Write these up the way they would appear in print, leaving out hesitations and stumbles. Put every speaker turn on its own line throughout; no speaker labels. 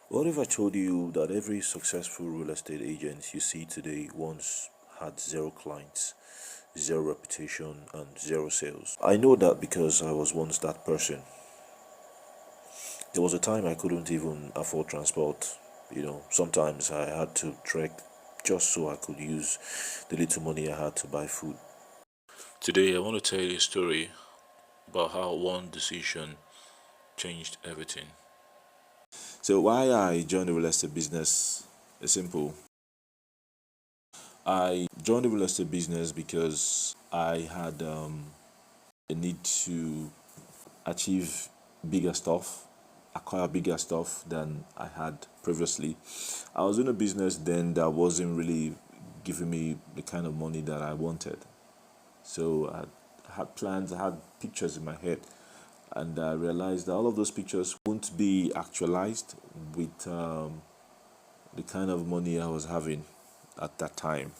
What if I told you that every successful real estate agent you see today once had zero clients, zero reputation, and zero sales? I know that because I was once that person. There was a time I couldn't even afford transport. Sometimes I had to trek just so I could use the little money I had to buy food. Today, I want to tell you a story about how one decision changed everything. So, why I joined the real estate business is simple. I joined the real estate business because I had a need to achieve bigger stuff, acquire bigger stuff than I had previously. I was in a business then that wasn't really giving me the kind of money that I wanted. So I had plans, I had pictures in my head, and I realized that all of those pictures won't be actualized with the kind of money I was having at that time.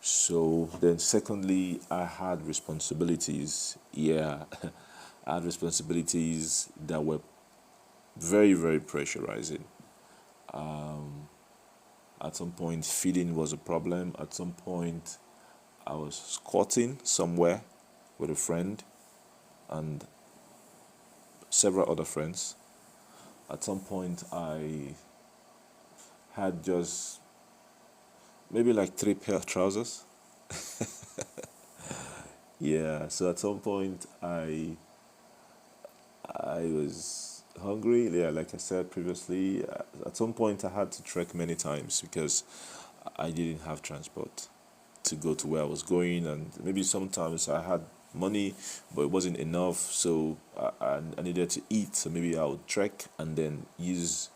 So then, secondly, I had responsibilities. Yeah, I had responsibilities that were very, very pressurizing. At some point, feeding was a problem. At some point, I was squatting somewhere with a friend and several other friends. At some point, I had just maybe like three pair of trousers. Yeah, so at some point, I was hungry. Yeah, like I said previously, at some point I had to trek many times because I didn't have transport to go to where I was going, and maybe sometimes I had money, but it wasn't enough, so I needed to eat. So maybe I would trek and then use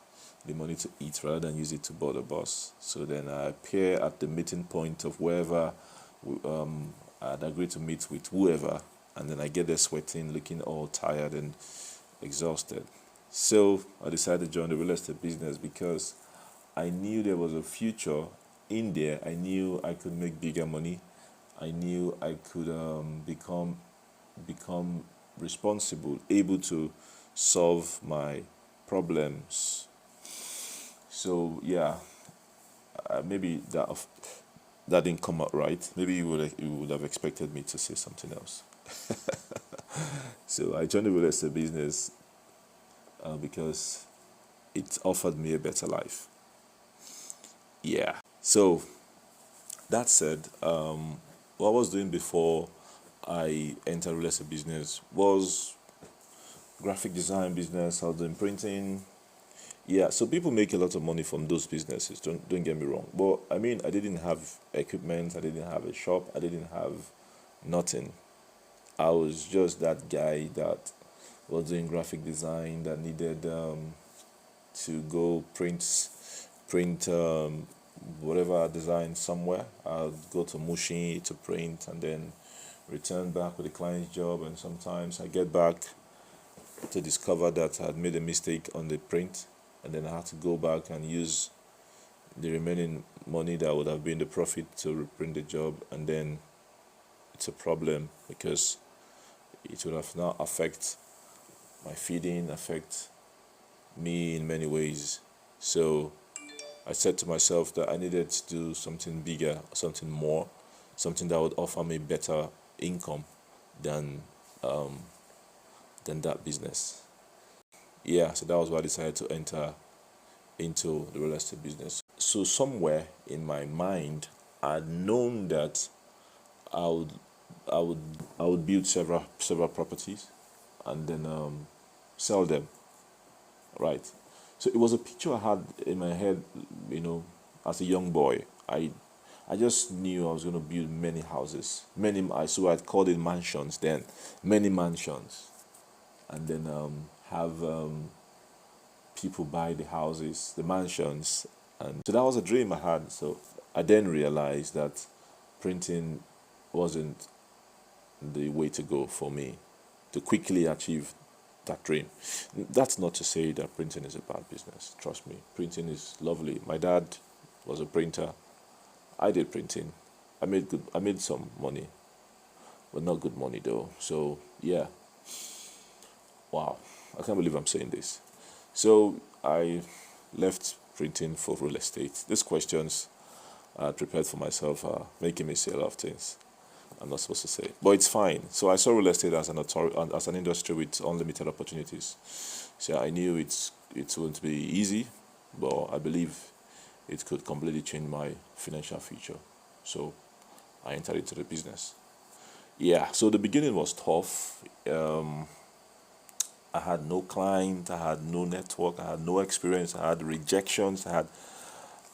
the money to eat rather than use it to board a bus. So then I appear at the meeting point of wherever I'd agreed to meet with whoever, and then I get there sweating, looking all tired and exhausted. So I decided to join the real estate business because I knew there was a future in there. I knew I could make bigger money. I knew I could become responsible, able to solve my problems. So yeah, maybe that didn't come out right. Maybe you would have expected me to say something else. So I joined the real estate business because it offered me a better life. Yeah. So that said, what I was doing before I entered real estate business was graphic design business. I was doing printing. Yeah, so people make a lot of money from those businesses. Don't get me wrong. But I mean, I didn't have equipment. I didn't have a shop. I didn't have nothing. I was just that guy that was doing graphic design that needed to go print whatever I designed somewhere. I'll go to Mushi to print and then return back with the client's job. And sometimes I get back to discover that I had made a mistake on the print, and then I had to go back and use the remaining money that would have been the profit to reprint the job. And then it's a problem because it would have now affect my feeding, affect me in many ways. So I said to myself that I needed to do something bigger, something more, something that would offer me better income than than that business. Yeah, so that was why I decided to enter into the real estate business. So somewhere in my mind, I'd known that I would, I would, I would build several properties, and then sell them. Right. So it was a picture I had in my head, as a young boy. I just knew I was going to build many houses, so I'd called it mansions then, many mansions, and then have people buy the houses, the mansions, and so that was a dream I had. So I then realized that printing wasn't the way to go for me to quickly achieve that dream. That's not to say that printing is a bad business. Trust me, printing is lovely. My dad was a printer. I did printing. I made some money, but not good money though. So yeah, wow, I can't believe I'm saying this. So I left printing for real estate. These questions I prepared for myself are making me say a lot of things I'm not supposed to say, but it's fine. So I saw real estate as as an industry with unlimited opportunities. So I knew it wouldn't be easy, but I believe it could completely change my financial future. So I entered into the business. Yeah, so the beginning was tough. I had no client, I had no network, I had no experience, I had rejections, I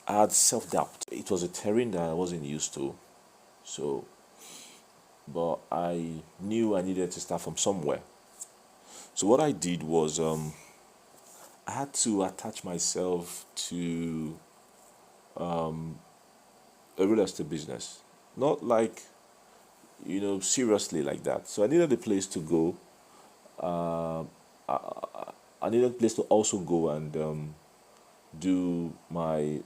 had self doubt. It was a terrain that I wasn't used to. So, but I knew I needed to start from somewhere. So what I did was I had to attach myself to a real estate business, not like seriously like that. So I needed a place to go. Uh, I needed a place to also go and do my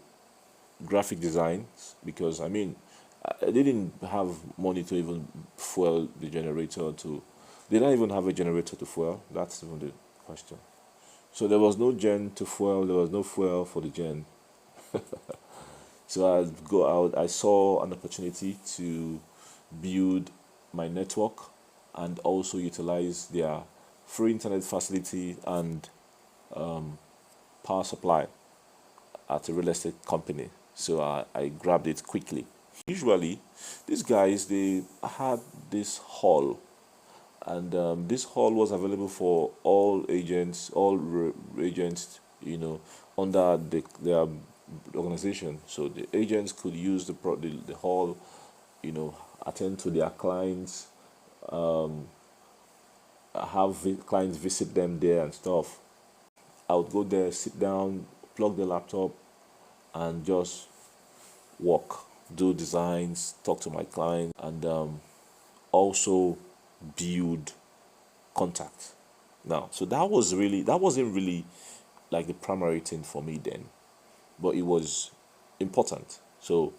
graphic designs because I didn't have money to even fuel the generator to. Did I even have a generator to fuel? That's even the question. So there was no gen to fuel. There was no fuel for the gen. So I go out. I saw an opportunity to build my network and also utilize their free internet facility and power supply at a real estate company. So I grabbed it quickly. Usually, these guys they had this hall, and this hall was available for all agents, agents, under their organization. So the agents could use the hall, attend to their clients, have clients visit them there and stuff. I would go there, sit down, plug the laptop, and just work, do designs, talk to my client, and also build contact. Now, so that wasn't really like the primary thing for me then, but it was important. So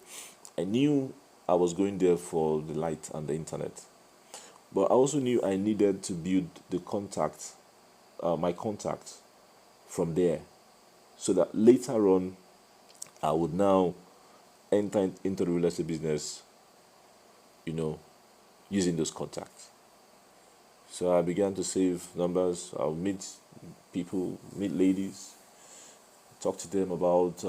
I knew I was going there for the light and the internet, but I also knew I needed to build the contact, my contact from there, so that later on I would now enter into the real estate business, you know, using those contacts. So I began to save numbers. I'll meet people, meet ladies, talk to them about,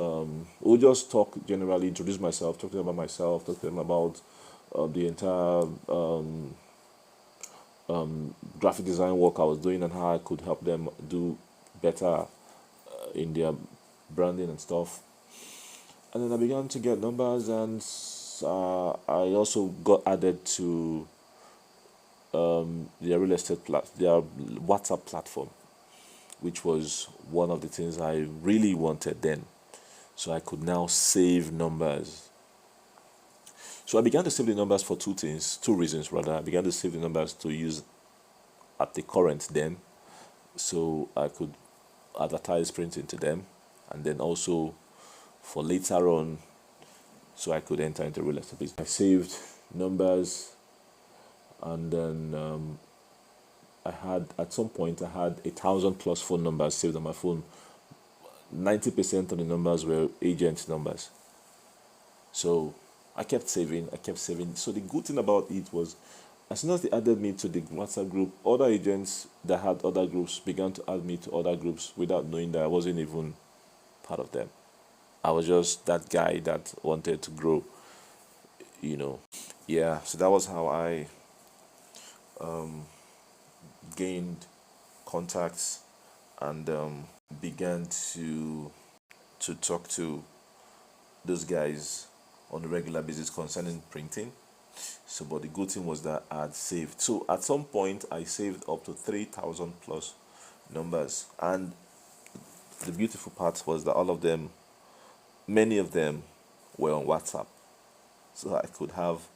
we'll just talk generally, introduce myself, talk to them about myself, talk to them about the entire graphic design work I was doing and how I could help them do better in their branding and stuff. And then I began to get numbers, and I also got added to their real estate their WhatsApp platform, which was one of the things I really wanted then. So I could now save numbers. So I began to save the numbers for two reasons rather. I began to save the numbers to use at the current then, so I could advertise printing to them, and then also for later on, so I could enter into real estate business. I saved numbers, and then I had at some point I had 1,000 plus phone numbers saved on my phone. 90% of the numbers were agent numbers. So I kept saving, I kept saving. So the good thing about it was, as soon as they added me to the WhatsApp group, other agents that had other groups began to add me to other groups without knowing that I wasn't even part of them. I was just that guy that wanted to grow, you know. Yeah, so that was how I gained contacts and began to talk to those guys on a regular basis concerning printing. So, but the good thing was that I had saved. So, at some point, I saved up to 3,000 plus numbers. And the beautiful part was that all of them, many of them, were on WhatsApp. So, I could have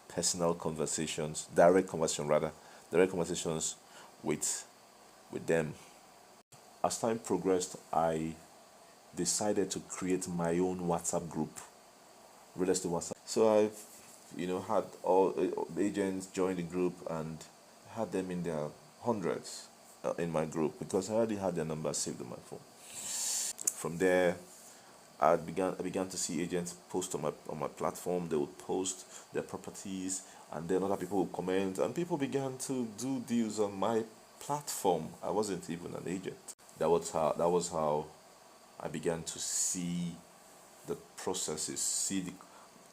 personal conversations, direct conversations with them. As time progressed, I decided to create my own WhatsApp group, real estate WhatsApp. So I've, had all the agents join the group and had them in their hundreds in my group because I already had their numbers saved on my phone. From there, I began to see agents post on my platform. They would post their properties, and then other people would comment, and people began to do deals on my platform. I wasn't even an agent. That was how I began to see the processes, see the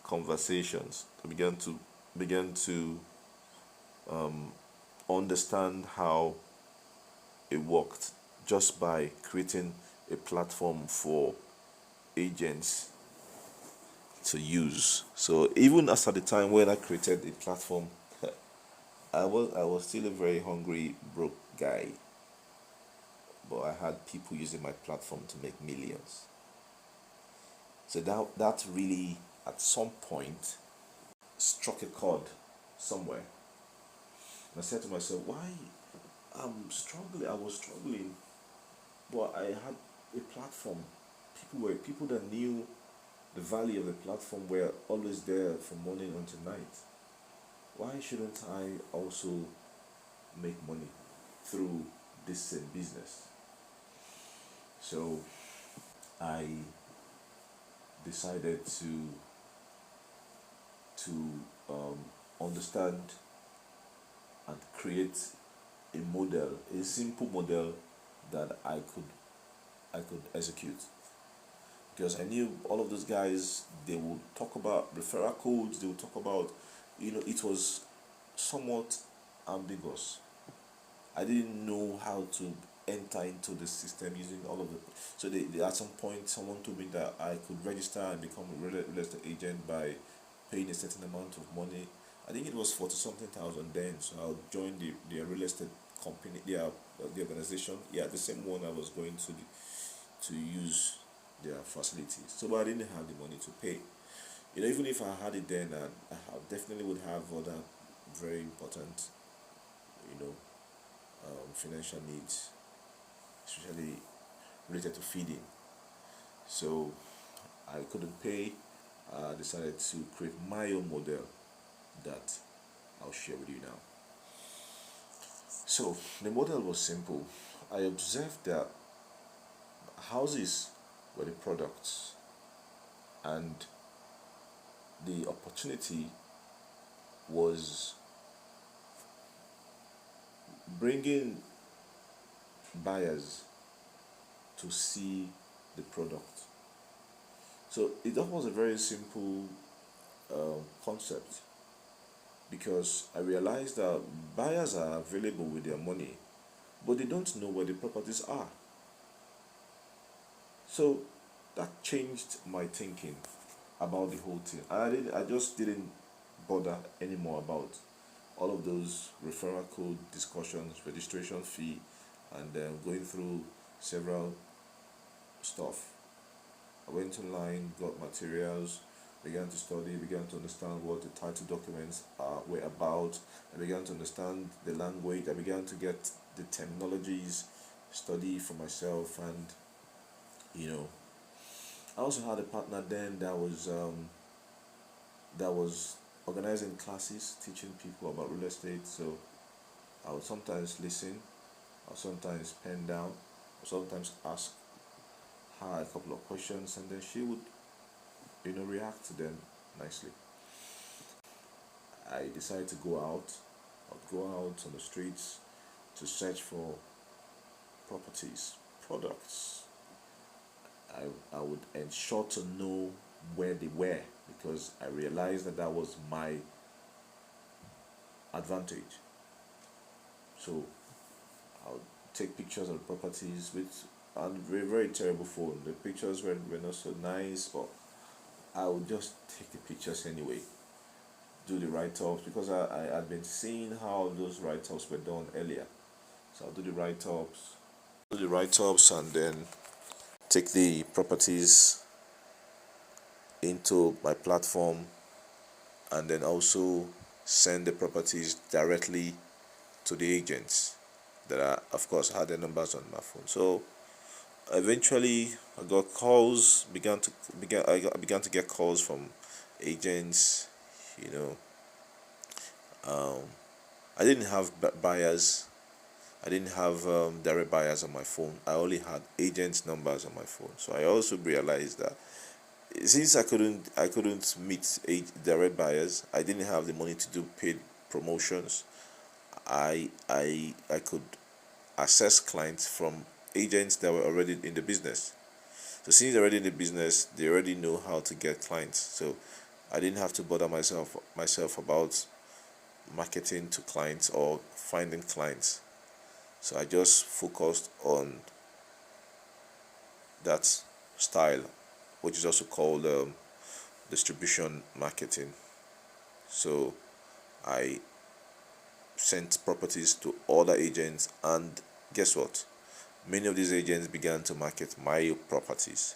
conversations. I began to understand how it worked just by creating a platform for agents to use. So even as at the time when I created a platform, I was still a very hungry, broke guy, but I had people using my platform to make millions. So that really at some point struck a chord somewhere. And I said to myself, why I was struggling, but I had a platform. People that knew the value of the platform were always there from morning until night. Why shouldn't I also make money through this same business? So I decided to understand and create a model, a simple model that I could execute, because I knew all of those guys. They would talk about referral codes. They would talk about, it was somewhat ambiguous. I didn't know how to enter into the system using all of it. So at some point, someone told me that I could register and become a real estate agent by paying a certain amount of money. I think it was 40 something thousand then. So I'll join the real estate company, the organization. Yeah, the same one I was going to use their facilities. So, but I didn't have the money to pay. Even if I had it then, I definitely would have other very important, you know, financial needs, especially related to feeding. So I couldn't pay. I decided to create my own model that I'll share with you now. So the model was simple. I observed that houses were the products, and the opportunity was bringing buyers to see the product. So that was a very simple concept, because I realized that buyers are available with their money, but they don't know where the properties are. So that changed my thinking about the whole thing. I just didn't bother anymore about all of those referral code discussions, registration fee, and going through several stuff. I went online, got materials, began to study, began to understand what the title documents were about. I began to understand the language. I began to get the terminologies, study for myself, and you know, I also had a partner then that was organizing classes, teaching people about real estate. So I would sometimes listen, I would sometimes pen down, I would sometimes ask her a couple of questions, and then she would, react to them nicely. I decided to go out. I'd go out on the streets to search for properties, products. I would ensure to know where they were, because I realized that that was my advantage. So I would take pictures of the properties with and very very terrible phone. The pictures were not so nice, but I would just take the pictures anyway. Do the write-ups, because I had been seeing how those write-ups were done earlier. So I'll do the write-ups and then take the properties into my platform, and then also send the properties directly to the agents that of course had their numbers on my phone. So eventually I got calls, I began to get calls from agents. you know I didn't have buyers I didn't have direct buyers on my phone. I only had agents' numbers on my phone. So I also realized that since I couldn't meet direct buyers, I didn't have the money to do paid promotions. I could access clients from agents that were already in the business. So since they're already in the business, they already know how to get clients. So I didn't have to bother myself about marketing to clients or finding clients. So I just focused on that style, which is also called distribution marketing. So I sent properties to other agents, and guess what? Many of these agents began to market my properties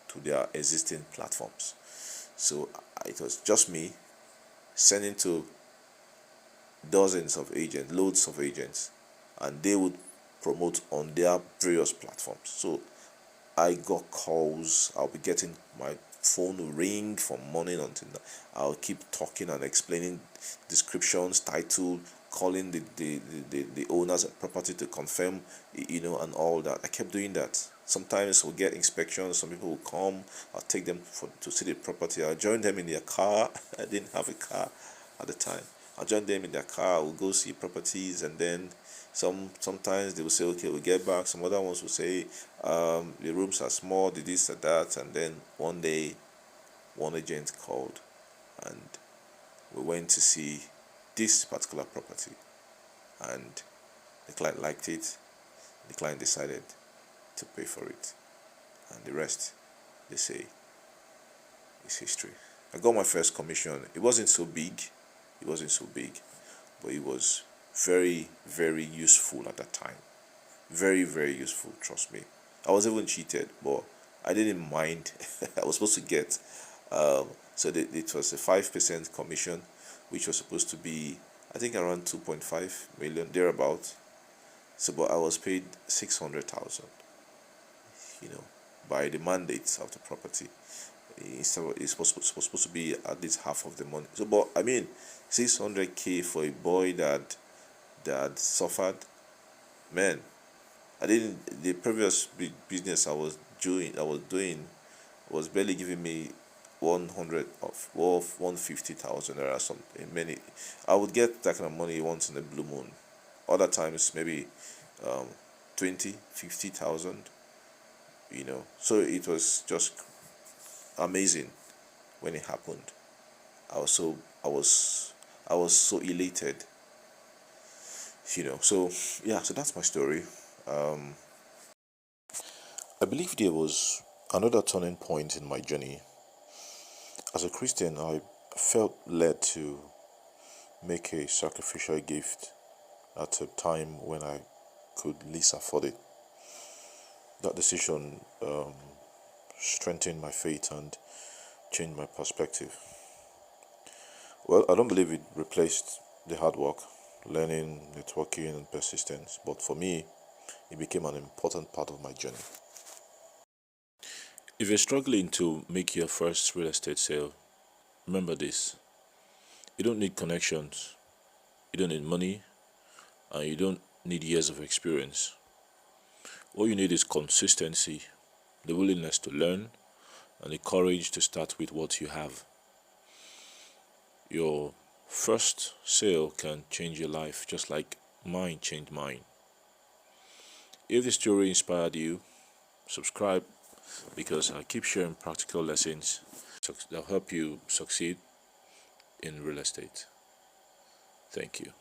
to their existing platforms. So it was just me sending to dozens of agents, loads of agents, and they would promote on their various platforms. So I got calls. I'll be getting my phone will ring from morning until night. I'll keep talking and explaining descriptions, title, calling the owners of property to confirm, and all that. I kept doing that. Sometimes we'll get inspections. Some people will come. I'll take them to see the property. I'll join them in their car. I didn't have a car at the time. I'll join them in their car. We'll go see properties, and then sometimes they will say, okay, we'll get back. Some other ones will say, the rooms are small, the this or that. And then one day, one agent called, and we went to see this particular property, and the client liked it. The client decided to pay for it, and the rest, they say, is history. I got my first commission. It wasn't so big, but it was very, very useful at that time. Very, very useful, trust me. I was even cheated, but I didn't mind. I was supposed to get, so it was a 5% commission, which was supposed to be, I think, around 2.5 million, thereabout. So, but I was paid 600,000, by the mandates of the property. It's supposed to be at least half of the money. So, but I mean, 600K for a boy that suffered, man. I didn't. The previous business I was doing was barely giving me 100 of 150,000 or something. Many, I would get that kind of money once in a blue moon. Other times maybe, um, 20, 50,000. So it was just amazing when it happened. I was so I was I was so elated. So yeah. So that's my story. Um, I believe there was another turning point in my journey. As a Christian, I felt led to make a sacrificial gift at a time when I could least afford it. That decision strengthened my faith and changed my perspective. Well, I don't believe it replaced the hard work, learning, networking, and persistence, but for me, it became an important part of my journey. If you're struggling to make your first real estate sale, remember this: you don't need connections, you don't need money, and you don't need years of experience. All you need is consistency, the willingness to learn, and the courage to start with what you have. Your first sale can change your life just like mine changed mine. If the story inspired you, subscribe, because I keep sharing practical lessons that'll help you succeed in real estate. Thank you.